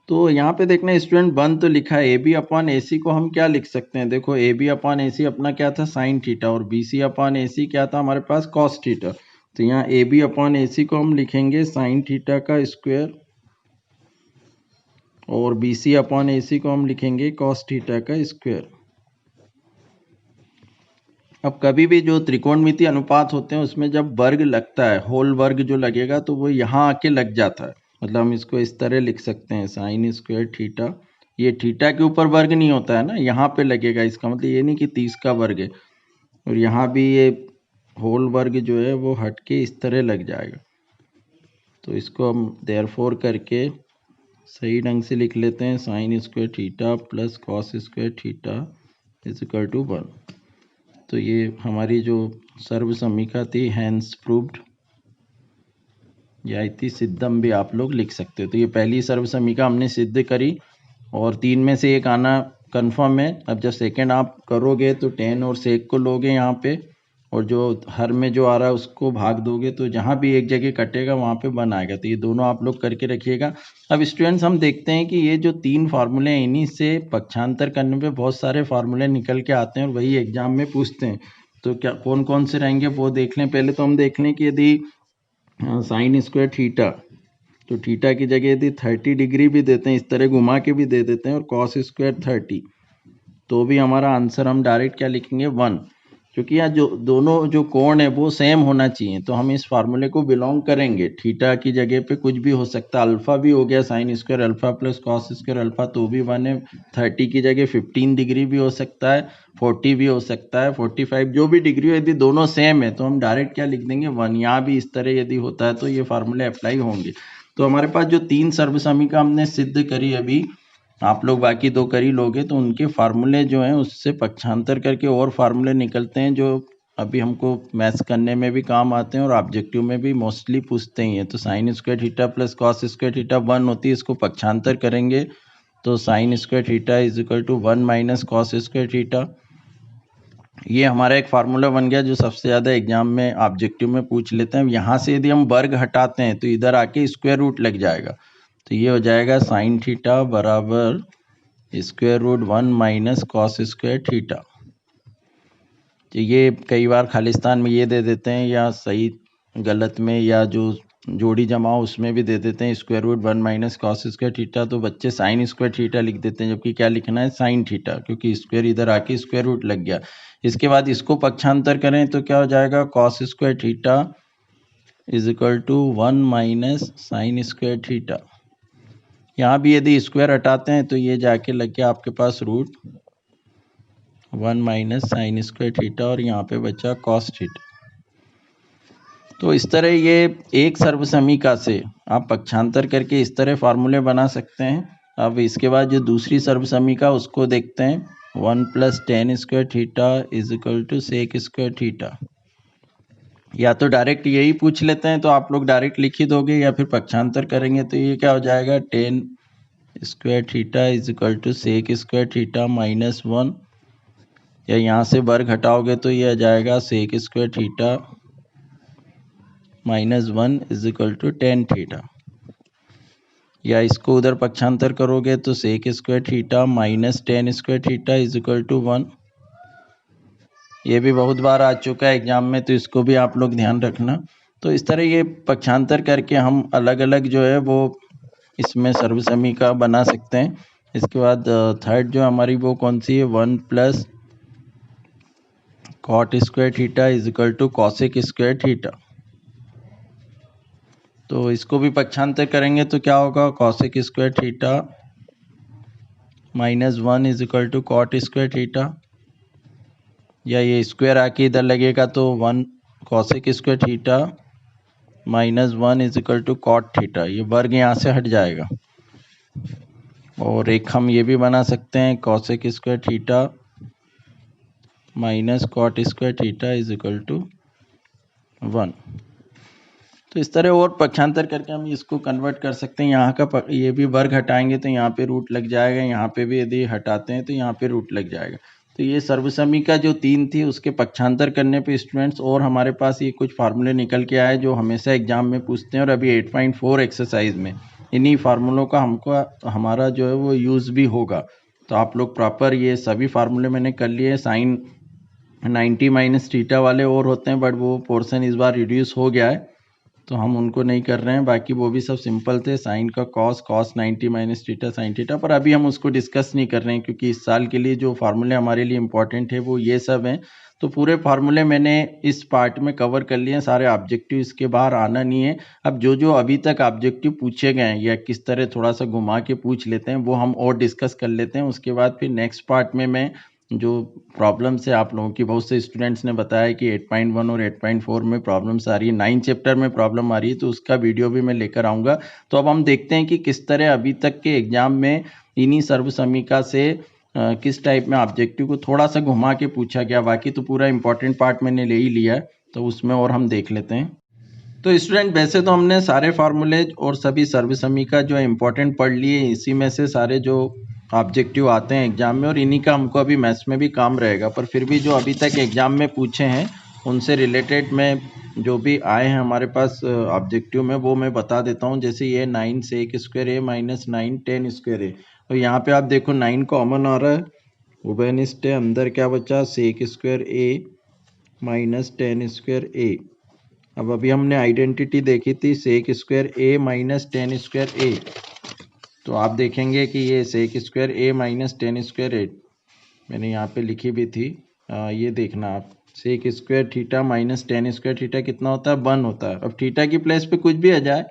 तो यहाँ पे देखना स्टूडेंट 1 तो लिखा है, AB अपॉन AC को हम क्या लिख सकते हैं? देखो AB अपॉन AC अपना क्या था साइन थीटा, और BC अपॉन AC क्या था हमारे पास कॉस थीटा। तो यहाँ AB अपॉन AC को हम लिखेंगे साइन थीटा का स्क्वायर, और BC अपॉन AC को हम लिखेंगे कॉस थीटा का स्क्वायर। अब कभी भी जो त्रिकोणमितीय अनुपात होते हैं उसमें जब वर्ग लगता है, होल वर्ग जो लगेगा, तो वो यहाँ आके लग जाता है। मतलब हम इसको इस तरह लिख सकते हैं साइन स्क्वायर थीटा, ये थीटा के ऊपर वर्ग नहीं होता है ना, यहाँ पे लगेगा। इसका मतलब ये नहीं कि 30 का वर्ग है, और यहाँ भी ये होल वर्ग जो है वो हट के इस तरह लग जाएगा। तो इसको हम देयरफॉर करके सही ढंग से लिख लेते हैं, sine square theta plus cos square theta is equal to 1। तो ये हमारी जो सर्वसमीका थी हैंस प्रूव्ड, या इति सिद्धम भी आप लोग लिख सकते हो। तो ये पहली सर्वसमीका हमने सिद्ध करी, और 3 में से एक आना कंफर्म है। अब जब सेकंड आप करोगे तो टेन और सेक को लोगे यहाँ पे, और जो हर में जो आ रहा है उसको भाग दोगे तो जहाँ भी एक जगह कटेगा वहाँ पे 1 आएगा। तो ये दोनों आप लोग करके रखिएगा। अब स्टूडेंट्स हम देखते हैं कि ये जो 3 फार्मूले हैं इन्हीं से पक्षांतर करने पे बहुत सारे फार्मूले निकल के आते हैं और वही एग्जाम में पूछते हैं। तो क्या कौन कौन से रहेंगे वो देख लें। पहले तो हम देख लें कि यदि साइन स्क्वायर थीटा, तो थीटा की जगह यदि 30 डिग्री भी देते हैं, इस तरह घुमा के भी दे देते हैं, और कॉस स्क्वायर 30, तो भी हमारा आंसर हम डायरेक्ट क्या लिखेंगे 1, क्योंकि यहाँ जो दोनों जो कोण है वो सेम होना चाहिए। तो हम इस फार्मूले को बिलोंग करेंगे। थीटा की जगह पे कुछ भी हो सकता है, अल्फा भी हो गया, sine square alpha plus cos square alpha, तो भी 1 है। 30 की जगह 15 डिग्री भी हो सकता है, 40 भी हो सकता है, 45, जो भी डिग्री हो, यदि दोनों सेम है तो हम डायरेक्ट क्या लिख देंगे 1। यहाँ भी इस तरह यदि होता है तो ये फार्मूले अप्लाई होंगे। तो हमारे पास जो 3 सर्वसमीका हमने सिद्ध करी, अभी आप लोग बाकी 2 कर ही लोगे, तो उनके फार्मूले जो हैं उससे पक्षांतर करके और फार्मूले निकलते हैं जो अभी हमको मैथ्स करने में भी काम आते हैं और ऑब्जेक्टिव में भी मोस्टली पूछते ही हैं। तो sine square theta plus cos square theta 1 होती है, इसको पक्षांतर करेंगे तो sine square theta is equal to 1 minus cos square theta. ये हमारा एक फार्मूला बन गया जो सबसे ज़्यादा एग्जाम में ऑब्जेक्टिव में पूछ लेते हैं। यहाँ से यदि हम वर्ग हटाते हैं तो इधर आके स्क्वायर रूट लग जाएगा, तो ये हो जाएगा साइन थीटा बराबर square root 1 minus cos square theta. तो ये कई बार खालिस्तान में ये दे देते हैं, या सही गलत में या जो जोड़ी जमा उसमें भी दे देते हैं square root 1 minus cos square theta, तो बच्चे साइन स्क्वायर थीटा लिख देते हैं, जबकि क्या लिखना है साइन थीटा, क्योंकि स्क्वायर इधर आके स्क्वायर रूट लग गया। इसके बाद इसको पक्षांतर करें तो क्या हो जाएगा, cos square theta is equal to 1 minus sine square theta. यहाँ भी यदि स्क्वायर हटाते हैं तो ये जाके लग गया आपके पास root 1 minus sine square theta, और यहाँ पे बचा कॉस थीटा। तो इस तरह ये एक सर्वसमीका से आप पक्षांतर करके इस तरह फार्मूले बना सकते हैं। अब इसके बाद जो दूसरी सर्वसमीका उसको देखते हैं, 1 plus tan square theta is equal to sec square theta. या तो डायरेक्ट यही पूछ लेते हैं तो आप लोग डायरेक्ट लिख ही दोगे, या फिर पक्षांतर करेंगे तो ये क्या हो जाएगा, tan square theta is equal to sec square theta minus 1, या यहाँ से वर्ग हटाओगे तो ये आ जाएगा sec square theta minus 1 is equal to tan theta. या इसको उधर पक्षांतर करोगे तो sec square theta minus tan square theta is equal to 1। ये भी बहुत बार आ चुका है एग्जाम में, तो इसको भी आप लोग ध्यान रखना। तो इस तरह ये पक्षांतर करके हम अलग अलग जो है वो इसमें सर्वसमीका बना सकते हैं। इसके बाद थर्ड जो हमारी वो कौन सी है, 1 plus cot square theta is equal to cosec square theta. तो इसको भी पक्षांतर करेंगे तो क्या होगा, cosec square theta minus 1 is equal to cot square theta, या ये स्क्वायर आके इधर लगेगा तो 1 cosec square theta minus 1 is equal to cot theta, ये वर्ग यहाँ से हट जाएगा। और एक हम ये भी बना सकते हैं, cosec square theta minus cot square theta is equal to 1। तो इस तरह और पक्षांतर करके हम इसको कन्वर्ट कर सकते हैं। यहाँ का ये भी वर्ग हटाएंगे तो यहाँ पे रूट लग जाएगा, यहाँ पे भी यदि हटाते हैं तो यहाँ पे रूट लग जाएगा। तो ये सर्वसमीका जो 3 थी उसके पक्षांतर करने पे स्टूडेंट्स और हमारे पास ये कुछ फार्मूले निकल के आए जो हमेशा एग्जाम में पूछते हैं, और अभी 8.4 एक्सरसाइज में इन्हीं फार्मूलों का हमारा जो है वो यूज़ भी होगा। तो आप लोग प्रॉपर ये सभी फार्मूले मैंने कर लिए। साइन 90 माइनस थीटा वाले और होते हैं, बट वो पोर्शन इस बार रिड्यूस हो गया है तो हम उनको नहीं कर रहे हैं। बाकी वो भी सब सिंपल थे, साइन का cos 90 minus theta sine theta, पर अभी हम उसको डिस्कस नहीं कर रहे हैं क्योंकि इस साल के लिए जो फार्मूले हमारे लिए इंपॉर्टेंट है वो ये सब हैं। तो पूरे फार्मूले मैंने इस पार्ट में कवर कर लिए हैं, सारे ऑब्जेक्टिव इसके बाहर आना नहीं है। अब जो जो अभी तक ऑब्जेक्टिव पूछे गए हैं या किस तरह थोड़ा सा घुमा के पूछ लेते हैं वो हम और डिस्कस कर लेते हैं। उसके बाद फिर नेक्स्ट पार्ट में मैं जो प्रॉब्लम्स है आप लोगों की, बहुत से स्टूडेंट्स ने बताया कि 8.1 और 8.4 में प्रॉब्लम्स आ रही है, 9 चैप्टर में प्रॉब्लम आ रही है, तो उसका वीडियो भी मैं लेकर आऊँगा। तो अब हम देखते हैं कि किस तरह अभी तक के एग्जाम में इन्हीं सर्वसमीका से किस टाइप में ऑब्जेक्टिव को थोड़ा सा घुमा के पूछा गया। बाकी तो पूरा इंपॉर्टेंट पार्ट मैंने ले ही लिया है, तो उसमें और हम देख लेते हैं। तो स्टूडेंट वैसे तो हमने सारे फार्मूले और सभी सर्वसमीका जो है इंपॉर्टेंट पढ़ लिए, इसी में से सारे जो ऑब्जेक्टिव आते हैं एग्जाम में, और इन्हीं का हमको अभी मैथ्स में भी काम रहेगा। पर फिर भी जो अभी तक एग्जाम में पूछे हैं उनसे रिलेटेड मैं जो भी आए हैं हमारे पास ऑब्जेक्टिव में वो मैं बता देता हूँ। जैसे ये 9 सेक स्क्वायर ए माइनस 9 10 स्क्वायर ए, और यहाँ पे आप देखो 9 कॉमन आ रहा है, उभयनिष्ठ है, अंदर क्या बचा sec square A minus 10 square A. अब अभी हमने आइडेंटिटी देखी थी sec square A minus 10 square A, तो आप देखेंगे कि ये sec square A minus 10 square A मैंने यहाँ पे लिखी भी थी, ये देखना आप, sec square theta minus 10 square theta कितना होता है 1 होता है। अब थीटा की प्लेस पे कुछ भी आ जाए,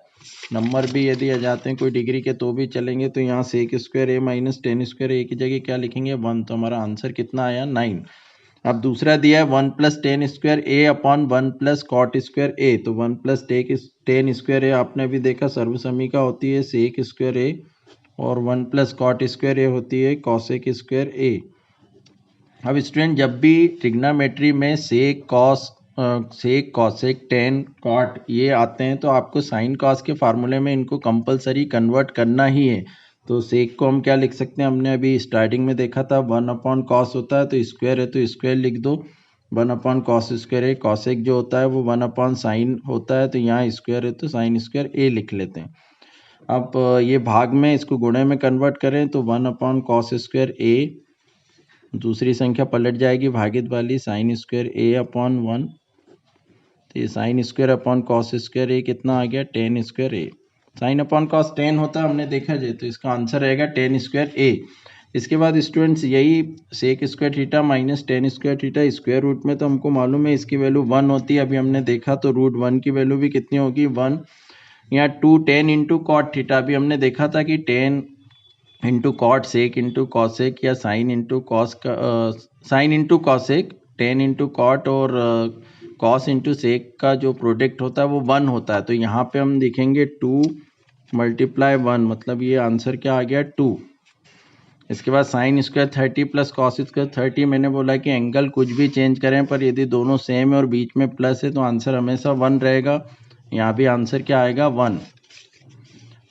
नंबर भी यदि आ जाते हैं कोई डिग्री के तो भी चलेंगे, तो यहाँ सेक स्क्वायर ए माइनस 10 स्क्वायर ए की जगह क्या लिखेंगे 1, तो हमारा आंसर कितना आया 9। अब दूसरा दिया है 1 plus 10 square A upon 1 plus cot square A, तो 1 प्लस 10 स्क्वायर ए आपने अभी देखा सर्वसमीका होती है सेक स्क्वायर ए, और 1 प्लस कॉट स्क्वायर ए होती है कॉसेक स्क्वायर ए। अब स्टूडेंट जब भी ट्रिग्नोमेट्री में सेक कॉसेक टेन कॉट ये आते हैं तो आपको साइन कॉस के फार्मूले में इनको कंपलसरी कन्वर्ट करना ही है। तो सेक को हम क्या लिख सकते हैं, हमने अभी स्टार्टिंग में देखा था 1 अपॉन कॉस होता है, तो स्क्वायर है तो स्क्वायर लिख दो, 1 अपॉन कॉस स्क्वायर है, कॉसेक जो होता है वो 1 अपॉन साइन होता है, तो यहाँ स्क्वायर है तो साइन स्क्वायर ए लिख लेते हैं। अब ये भाग में इसको गुणे में कन्वर्ट करें तो 1 अपॉन कॉस स्क्वायर ए, दूसरी संख्या पलट जाएगी भागित वाली साइन स्क्वायर ए अपॉन 1, तो ये sine square upon cos square a कितना आ गया 10 square a. Sine upon cos 10 होता है हमने देखा जाए, तो इसका आंसर रहेगा 10 स्क्वायर ए। इसके बाद स्टूडेंट्स यही sec square theta minus 10 square theta square root में, तो हमको मालूम है इसकी वैल्यू 1 होती है, अभी हमने देखा तो रूट 1 की वैल्यू भी कितनी होगी 1। यहाँ 2 10 इंटू कॉट थीटा, अभी हमने देखा था कि 10 into cot sec into cosec या साइन इंटू कॉस का sine into cosec, 10 into cot और कॉस इंटू सेक का जो प्रोडक्ट होता है वो 1 होता है, तो यहाँ पे हम लिखेंगे 2 मल्टीप्लाई 1, मतलब ये आंसर क्या आ गया 2। इसके बाद sine square 30 plus cos square 30, मैंने बोला कि एंगल कुछ भी चेंज करें पर यदि दोनों सेम है और बीच में प्लस है तो आंसर हमेशा 1 रहेगा, यहाँ भी आंसर क्या आएगा 1।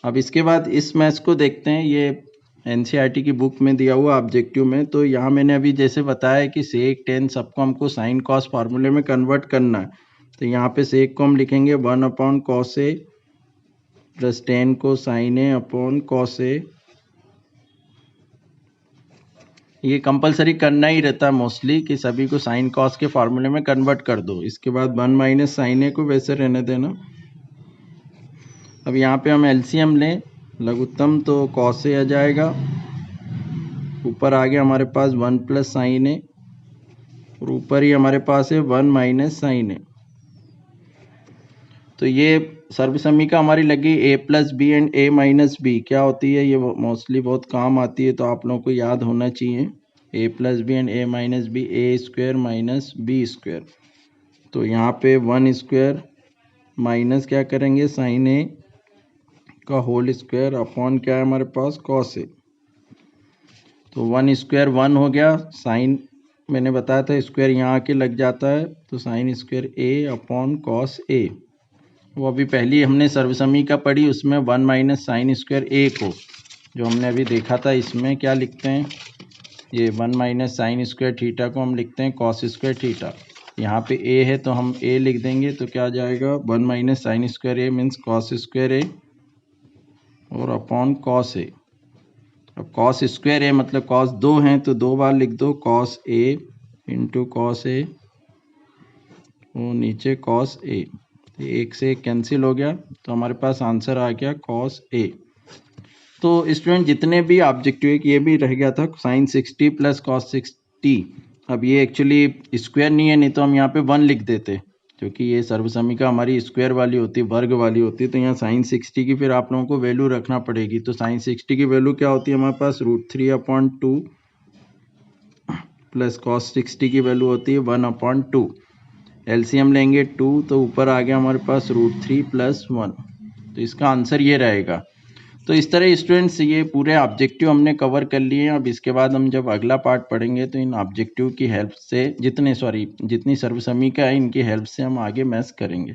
अब इसके बाद इस मैथ्स को देखते हैं, ये एनसीईआरटी की बुक में दिया हुआ ऑब्जेक्टिव में, तो यहाँ मैंने अभी जैसे बताया कि सेक 10 सबको हमको साइन कॉस फार्मूले में कन्वर्ट करना है, तो यहाँ पे सेक को हम लिखेंगे 1 अपॉन कॉस ए प्लस 10 को sign A upon cos A, ये कंपलसरी करना ही रहता है मोस्टली कि सभी को साइन कॉस के फार्मूले में कन्वर्ट कर दो। इसके बाद 1 माइनस साइन ए को वैसे रहने देना। अब यहाँ पे हम एलसीएम लें लघुत्तम, तो कॉस ए आ जाएगा, ऊपर आ गया हमारे पास 1 प्लस साइन ए, और ऊपर ही हमारे पास है 1 माइनस साइन ए। तो ये सर्वसमीका हमारी लगी a plus b and a minus b क्या होती है, ये मोस्टली बहुत काम आती है, तो आप लोगों को याद होना चाहिए a plus b and a minus b, a square minus b square. तो यहाँ पे 1 स्क्वायर माइनस क्या करेंगे साइन ए का होल स्क्वायर अपॉन क्या है हमारे पास कॉस ए, तो 1 स्क्वायर 1 हो गया, साइन मैंने बताया था स्क्वायर यहाँ आके लग जाता है, तो sine square A upon cos A. वो अभी पहली हमने सर्वसमीका पढ़ी उसमें 1 माइनस साइन स्क्वायर ए को जो हमने अभी देखा था, इसमें क्या लिखते हैं, ये 1 माइनस साइन स्क्वायर थीटा को हम लिखते हैं कॉस स्क्वायर थीटा। यहाँ पे ए है तो हम ए लिख देंगे, तो क्या आ जाएगा 1 माइनस साइन स्क्वायर ए मीन्स कॉस स्क्वायर ए और अपॉन कॉस ए। अब कॉस स्क्वायर ए मतलब कॉस 2 हैं तो 2 बार लिख दो cos A into cos A और नीचे कॉस ए, एक से एक कैंसिल हो गया, तो हमारे पास आंसर आ गया कॉस ए। तो स्टूडेंट जितने भी ऑब्जेक्टिव ये भी रह गया था साइन 60 प्लस कॉस 60, अब ये एक्चुअली स्क्वायर नहीं है, नहीं तो हम यहाँ पे 1 लिख देते, क्योंकि ये सर्वसमीका हमारी स्क्वायर वाली होती है, वर्ग वाली होती है, तो यहाँ साइन 60 की फिर आप लोगों को वैल्यू रखना पड़ेगी। तो साइन 60 की वैल्यू क्या होती है हमारे पास √3/2 प्लस कॉस 60 की वैल्यू होती है 1/2। एलसीएम लेंगे 2 तो ऊपर आ गया हमारे पास √3 प्लस 1, तो इसका आंसर ये रहेगा। तो इस तरह स्टूडेंट्स ये पूरे ऑब्जेक्टिव हमने कवर कर लिए हैं। अब इसके बाद हम जब अगला पार्ट पढ़ेंगे तो इन ऑब्जेक्टिव की हेल्प से जितनी सर्वसमीका है इनकी हेल्प से हम आगे मैथ्स करेंगे।